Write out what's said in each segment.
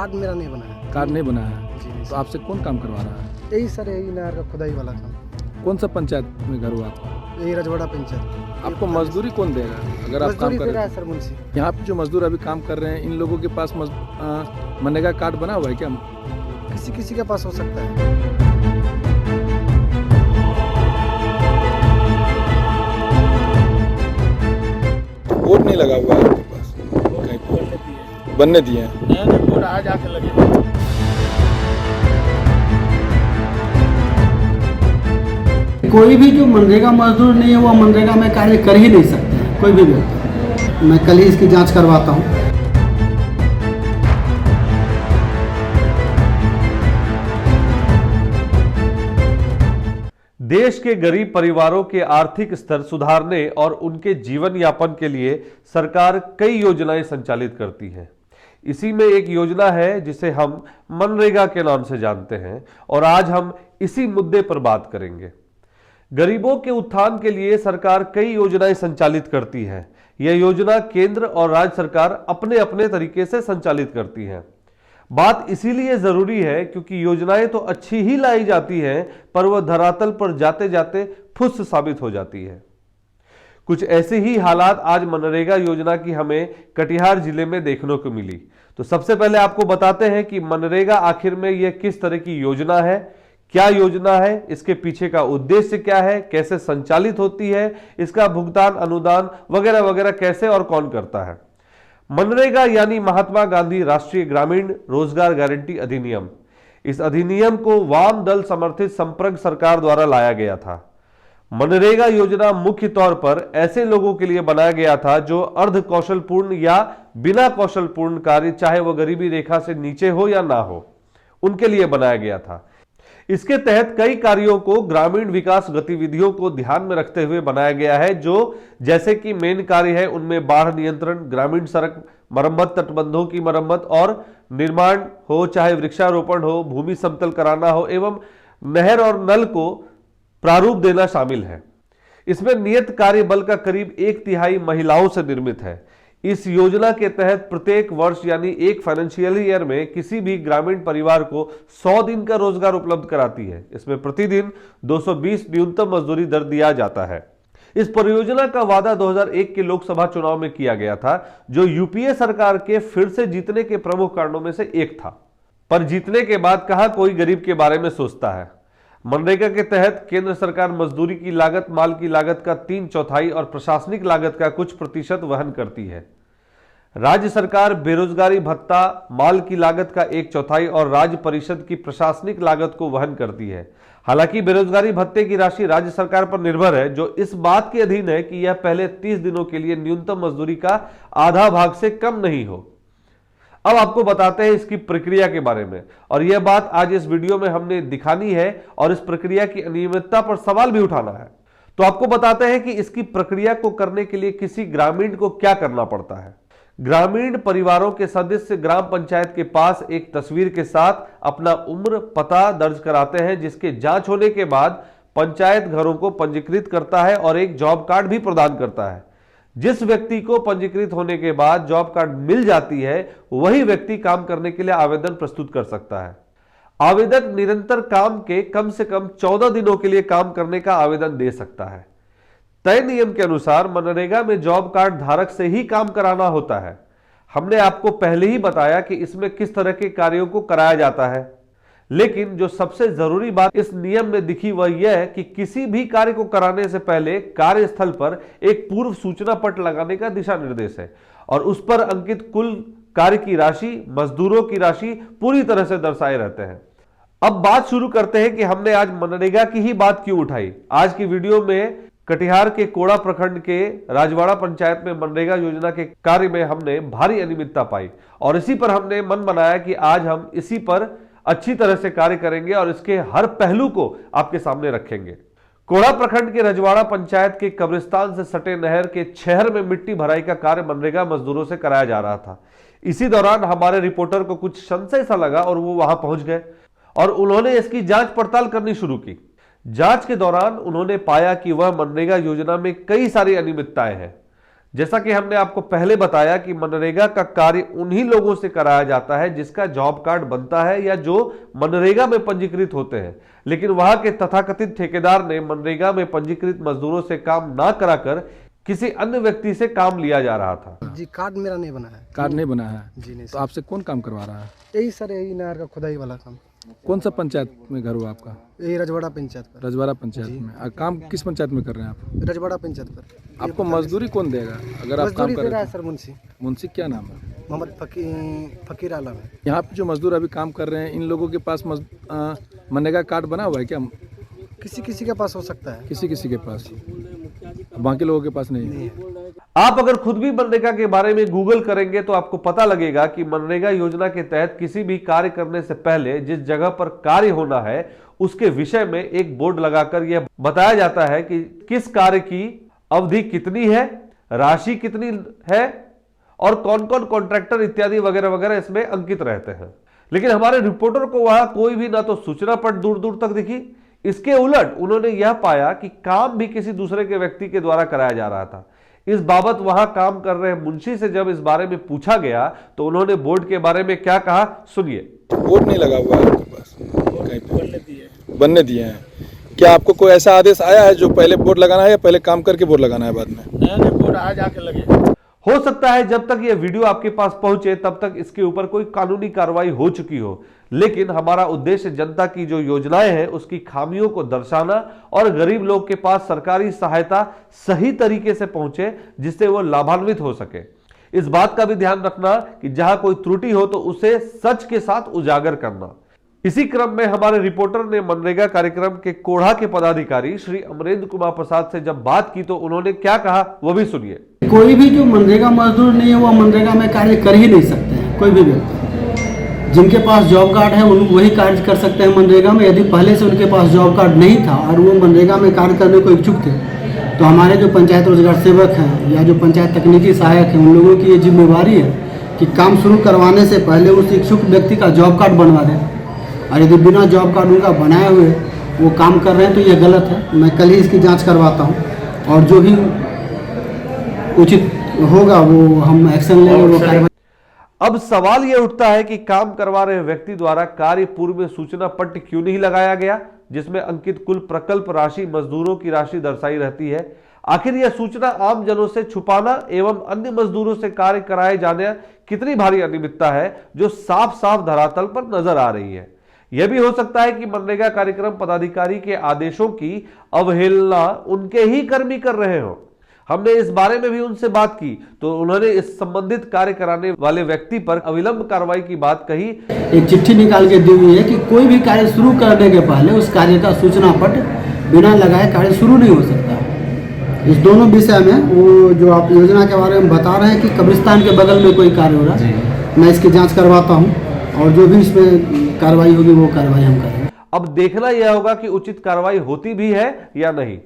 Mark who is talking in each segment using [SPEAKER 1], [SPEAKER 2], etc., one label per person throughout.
[SPEAKER 1] Card मेरा नहीं बना है।
[SPEAKER 2] कार्ड नहीं बना है
[SPEAKER 1] जी
[SPEAKER 2] तो आपसे कौन काम करवा रहा है?
[SPEAKER 1] यही सर, यही नहर का खुदाई वाला काम।
[SPEAKER 2] कौन सा पंचायत में घर हुआ आपका?
[SPEAKER 1] यही रजवाड़ा पंचायत।
[SPEAKER 2] आपको मजदूरी कौन देगा अगर आप काम
[SPEAKER 1] मजदूरी
[SPEAKER 2] कर
[SPEAKER 1] दे
[SPEAKER 2] रहे
[SPEAKER 1] रहा
[SPEAKER 2] हैं?
[SPEAKER 1] है सर मुंशी।
[SPEAKER 2] यहाँ पे जो मजदूर अभी काम कर रहे हैं इन लोगों के पास मनरेगा कार्ड बना हुआ है क्या?
[SPEAKER 1] किसी किसी के पास हो सकता है।
[SPEAKER 2] बोर्ड नहीं लगा हुआ है आपके पास? कहीं पे बनने दिए हैं?
[SPEAKER 3] बोर्ड आज आके लगे।
[SPEAKER 4] कोई भी जो मनरेगा मजदूर नहीं है वो मनरेगा में कार्य कर ही नहीं सकते हैं, कोई भी व्यक्ति। मैं कल ही इसकी जांच करवाता हूँ।
[SPEAKER 5] देश के गरीब परिवारों के आर्थिक स्तर सुधारने और उनके जीवन यापन के लिए सरकार कई योजनाएं संचालित करती है। इसी में एक योजना है जिसे हम मनरेगा के नाम से जानते हैं और आज हम इसी मुद्दे पर बात करेंगे। गरीबों के उत्थान के लिए सरकार कई योजनाएं संचालित करती है। यह योजना केंद्र और राज्य सरकार अपने अपने तरीके से संचालित करती हैं। बात इसीलिए जरूरी है क्योंकि योजनाएं तो अच्छी ही लाई जाती हैं पर वह धरातल पर जाते जाते फुस साबित हो जाती है। कुछ ऐसे ही हालात आज मनरेगा योजना की हमें कटिहार जिले में देखने को मिली। तो सबसे पहले आपको बताते हैं कि मनरेगा आखिर में यह किस तरह की योजना है, क्या योजना है, इसके पीछे का उद्देश्य क्या है, कैसे संचालित होती है, इसका भुगतान अनुदान वगैरह वगैरह कैसे और कौन करता है। मनरेगा यानी महात्मा गांधी राष्ट्रीय ग्रामीण रोजगार गारंटी अधिनियम। इस अधिनियम को वाम दल समर्थित संप्रग सरकार द्वारा लाया गया था। मनरेगा योजना मुख्य तौर पर ऐसे लोगों के लिए बनाया गया था जो अर्ध कौशलपूर्ण या बिना कौशलपूर्ण कार्य, चाहे वह गरीबी रेखा से नीचे हो या ना हो, उनके लिए बनाया गया था। इसके तहत कई कार्यों को ग्रामीण विकास गतिविधियों को ध्यान में रखते हुए बनाया गया है, जो जैसे कि मेन कार्य है उनमें बाढ़ नियंत्रण, ग्रामीण सड़क मरम्मत, तटबंधों की मरम्मत और निर्माण हो, चाहे वृक्षारोपण हो, भूमि समतल कराना हो एवं नहर और नल को प्रारूप देना शामिल है। इसमें नियत कार्य बल का करीब 1/3 महिलाओं से निर्मित है। इस योजना के तहत प्रत्येक वर्ष यानी एक फाइनेंशियल ईयर में किसी भी ग्रामीण परिवार को 100 दिन का रोजगार उपलब्ध कराती है। इसमें प्रतिदिन 220 न्यूनतम मजदूरी दर दिया जाता है। इस परियोजना का वादा 2001 के लोकसभा चुनाव में किया गया था, जो यूपीए सरकार के फिर से जीतने के प्रमुख कारणों में से एक था। पर जीतने के बाद कहां कोई गरीब के बारे में सोचता है। मनरेगा के तहत केंद्र सरकार मजदूरी की लागत, माल की लागत का 3/4 और प्रशासनिक लागत का कुछ प्रतिशत वहन करती है। राज्य सरकार बेरोजगारी भत्ता, माल की लागत का 1/4 और राज्य परिषद की प्रशासनिक लागत को वहन करती है। हालांकि बेरोजगारी भत्ते की राशि राज्य सरकार पर निर्भर है, जो इस बात के अधीन है कि यह पहले 30 दिनों के लिए न्यूनतम मजदूरी का आधा भाग से कम नहीं हो। अब आपको बताते हैं इसकी प्रक्रिया के बारे में, और यह बात आज इस वीडियो में हमने दिखानी है और इस प्रक्रिया की अनियमितता पर सवाल भी उठाना है। तो आपको बताते हैं कि इसकी प्रक्रिया को करने के लिए किसी ग्रामीण को क्या करना पड़ता है। ग्रामीण परिवारों के सदस्य ग्राम पंचायत के पास एक तस्वीर के साथ अपना उम्र, पता दर्ज कराते हैं, जिसके जांच होने के बाद पंचायत घरों को पंजीकृत करता है और एक जॉब कार्ड भी प्रदान करता है। जिस व्यक्ति को पंजीकृत होने के बाद जॉब कार्ड मिल जाती है, वही व्यक्ति काम करने के लिए आवेदन प्रस्तुत कर सकता है। आवेदक निरंतर काम के कम से कम 14 दिनों के लिए काम करने का आवेदन दे सकता है। तय नियम के अनुसार मनरेगा में जॉब कार्ड धारक से ही काम कराना होता है। हमने आपको पहले ही बताया कि इसमें किस तरह के कार्यों को कराया जाता है, लेकिन जो सबसे जरूरी बात इस नियम में दिखी वह यह है कि किसी भी कार्य को कराने से पहले कार्यस्थल पर एक पूर्व सूचना पट लगाने का दिशा निर्देश है और उस पर अंकित कुल कार्य की राशि, मजदूरों की राशि पूरी तरह से दर्शाए रहते हैं। अब बात शुरू करते हैं कि हमने आज मनरेगा की ही बात क्यों उठाई। आज की वीडियो में कटिहार के कोड़ा प्रखंड के राजवाड़ा पंचायत में मनरेगा योजना के कार्य में हमने भारी अनियमितता पाई और इसी पर हमने मन बनाया कि आज हम इसी पर अच्छी तरह से कार्य करेंगे और इसके हर पहलू को आपके सामने रखेंगे। कोड़ा प्रखंड के रजवाड़ा पंचायत के कब्रिस्तान से सटे नहर के छहर में मिट्टी भराई का कार्य मनरेगा मजदूरों से कराया जा रहा था। इसी दौरान हमारे रिपोर्टर को कुछ संशय सा लगा और वो वहां पहुंच गए और उन्होंने इसकी जांच पड़ताल करनी शुरू की। जांच के दौरान उन्होंने पाया कि वह मनरेगा योजना में कई सारी अनियमितताएं हैं। जैसा कि हमने आपको पहले बताया कि मनरेगा का कार्य उन्हीं लोगों से कराया जाता है जिसका जॉब कार्ड बनता है या जो मनरेगा में पंजीकृत होते हैं, लेकिन वहां के तथाकथित ठेकेदार ने मनरेगा में पंजीकृत मजदूरों से काम ना कराकर किसी अन्य व्यक्ति से काम लिया जा रहा था।
[SPEAKER 1] जी कार्ड मेरा नहीं बना है।
[SPEAKER 2] कार्ड नहीं बना है
[SPEAKER 1] जी नहीं
[SPEAKER 2] तो
[SPEAKER 1] सर।
[SPEAKER 2] आपसे कौन काम करवा रहा है?
[SPEAKER 1] यही सर, यही नहर का खुदाई वाला काम।
[SPEAKER 2] कौन सा पंचायत में घर हुआ आपका?
[SPEAKER 1] यही रजवाड़ा पंचायत पर।
[SPEAKER 2] रजवाड़ा पंचायत में। काम किस पंचायत में कर रहे हैं आप?
[SPEAKER 1] रजवाड़ा पंचायत पर।
[SPEAKER 2] आपको मजदूरी कौन देगा अगर आप काम
[SPEAKER 1] मजदूरी
[SPEAKER 2] कर
[SPEAKER 1] दे
[SPEAKER 2] रहे
[SPEAKER 1] रहा है
[SPEAKER 2] हैं?
[SPEAKER 1] सर मुंशी
[SPEAKER 2] मुंशी क्या नाम है?
[SPEAKER 1] मोहम्मद फकीर आलम है।
[SPEAKER 2] यहाँ पे जो मजदूर अभी काम कर रहे हैं इन लोगों के पास मनरेगा कार्ड बना हुआ है क्या?
[SPEAKER 1] किसी किसी के पास हो सकता है।
[SPEAKER 2] किसी किसी के पास, बाकी लोगों के पास नहीं है।
[SPEAKER 5] आप अगर खुद भी मनरेगा के बारे में गूगल करेंगे तो आपको पता लगेगा कि मनरेगा योजना के तहत किसी भी कार्य करने से पहले जिस जगह पर कार्य होना है उसके विषय में एक बोर्ड लगाकर यह बताया जाता है कि किस कार्य की अवधि कितनी है, राशि कितनी है और कौन कौन कॉन्ट्रैक्टर इत्यादि वगैरह वगैरह इसमें अंकित रहते हैं। लेकिन हमारे रिपोर्टर को वहां कोई भी ना तो सूचना पट दूर दूर तक दिखी, इसके उलट उन्होंने यह पाया कि काम भी किसी दूसरे के व्यक्ति के द्वारा कराया जा रहा था। इस बाबत वहां काम कर रहे मुंशी से जब इस बारे में पूछा गया तो उन्होंने बोर्ड के बारे में क्या कहा, सुनिए।
[SPEAKER 2] बोर्ड नहीं लगा हुआ है आपके पास? कहीं पे बनने दिए हैं। क्या आपको कोई ऐसा आदेश आया है जो पहले बोर्ड लगाना है या पहले काम करके बोर्ड लगाना है बाद में?
[SPEAKER 3] नहीं, बोर्ड आज आके लगे।
[SPEAKER 5] हो सकता है जब तक यह वीडियो आपके पास पहुंचे तब तक इसके ऊपर कोई कानूनी कार्रवाई हो चुकी हो, लेकिन हमारा उद्देश्य जनता की जो योजनाएं हैं उसकी खामियों को दर्शाना और गरीब लोग के पास सरकारी सहायता सही तरीके से पहुंचे जिससे वो लाभान्वित हो सके। इस बात का भी ध्यान रखना कि जहां कोई त्रुटि हो तो उसे सच के साथ उजागर करना। इसी क्रम में हमारे रिपोर्टर ने मनरेगा कार्यक्रम के कोढ़ा के पदाधिकारी श्री अमरेंद्र कुमार प्रसाद से जब बात की तो उन्होंने क्या कहा वो भी सुनिए।
[SPEAKER 4] कोई भी जो मनरेगा मजदूर नहीं है वो मनरेगा में कार्य कर ही नहीं सकते हैं। कोई भी व्यक्ति जिनके पास जॉब कार्ड है वही कार्य कर सकते हैं मनरेगा में। यदि पहले से उनके पास जॉब कार्ड नहीं था और वो मनरेगा में कार्य करने को इच्छुक थे तो हमारे जो पंचायत रोजगार सेवक हैं या जो पंचायत तकनीकी सहायक हैं उन लोगों की ये जिम्मेवारी है कि काम शुरू करवाने से पहले उस इच्छुक व्यक्ति का जॉब कार्ड बनवा दें। और यदि बिना जॉब कार्ड उनका बनाए हुए वो काम कर रहे हैं तो ये गलत है। मैं कल ही इसकी जांच करवाता हूँ और जो भी उचित होगा वो हम एक्शन लेंगे, वो कार्रवाई।
[SPEAKER 5] अब सवाल यह उठता है कि काम करवा रहे व्यक्ति द्वारा कार्य पूर्व में सूचना पट्ट क्यों नहीं लगाया गया जिसमें अंकित कुल प्रकल्प राशि मजदूरों की राशि दर्शाई रहती है। आखिर यह सूचना आम जनों से छुपाना एवं अन्य मजदूरों से कार्य कराए जाने कितनी भारी अनियमितता है जो साफ साफ धरातल पर नजर आ रही है। यह भी हो सकता है कि मनरेगा कार्यक्रम पदाधिकारी के आदेशों की अवहेलना उनके ही कर्मी कर रहे हो। हमने इस बारे में भी उनसे बात की तो उन्होंने इस संबंधित कार्य कराने वाले व्यक्ति पर अविलंब कार्रवाई की बात कही।
[SPEAKER 4] एक चिट्ठी निकाल के दी हुई है कि कोई भी कार्य शुरू करने के पहले उस कार्य का सूचना पट बिना लगाए कार्य शुरू नहीं हो सकता। इस दोनों विषय में वो जो आप योजना के बारे में बता रहे हैं कि कब्रिस्तान के बगल में कोई कार्य हो रहा है, मैं इसकी जाँच करवाता हूँ और जो भी इसमें कार्रवाई होगी वो कार्रवाई हम करेंगे।
[SPEAKER 5] अब देखना यह होगा कि उचित कार्रवाई होती भी है या नहीं।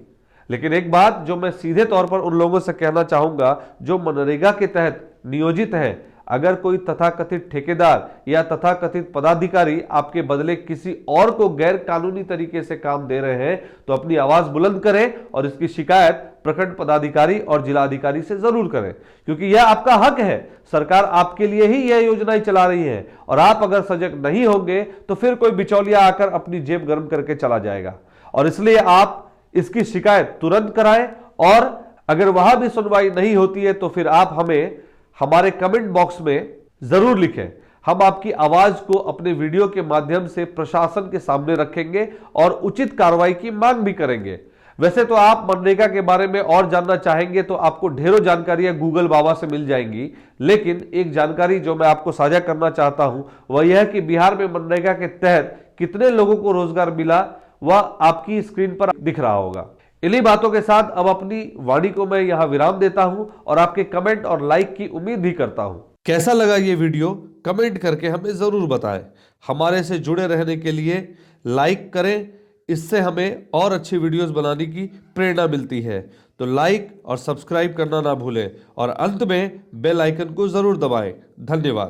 [SPEAKER 5] लेकिन एक बात जो मैं सीधे तौर पर उन लोगों से कहना चाहूंगा जो मनरेगा के तहत नियोजित हैं, अगर कोई तथाकथित ठेकेदार या तथाकथित पदाधिकारी आपके बदले किसी और को गैर कानूनी तरीके से काम दे रहे हैं तो अपनी आवाज बुलंद करें और इसकी शिकायत प्रखंड पदाधिकारी और जिलाधिकारी से जरूर करें, क्योंकि यह आपका हक है। सरकार आपके लिए ही यह योजनाएं चला रही है और आप अगर सजग नहीं होंगे तो फिर कोई बिचौलिया आकर अपनी जेब गर्म करके चला जाएगा। और इसलिए आप इसकी शिकायत तुरंत कराएं और अगर वहां भी सुनवाई नहीं होती है तो फिर आप हमें हमारे कमेंट बॉक्स में जरूर लिखें। हम आपकी आवाज को अपने वीडियो के माध्यम से प्रशासन के सामने रखेंगे और उचित कार्रवाई की मांग भी करेंगे। वैसे तो आप मनरेगा के बारे में और जानना चाहेंगे तो आपको ढेरों जानकारियां गूगल बाबा से मिल जाएंगी, लेकिन एक जानकारी जो मैं आपको साझा करना चाहता हूं वह यह है कि बिहार में मनरेगा के तहत कितने लोगों को रोजगार मिला वह आपकी स्क्रीन पर दिख रहा होगा। इन्हीं बातों के साथ अब अपनी वाणी को मैं यहां विराम देता हूं और आपके कमेंट और लाइक की उम्मीद भी करता हूं। कैसा लगा ये वीडियो कमेंट करके हमें जरूर बताएं। हमारे से जुड़े रहने के लिए लाइक करें, इससे हमें और अच्छी वीडियोस बनाने की प्रेरणा मिलती है। तो लाइक और सब्सक्राइब करना ना भूलें और अंत में बेल आइकन को जरूर दबाएं। धन्यवाद।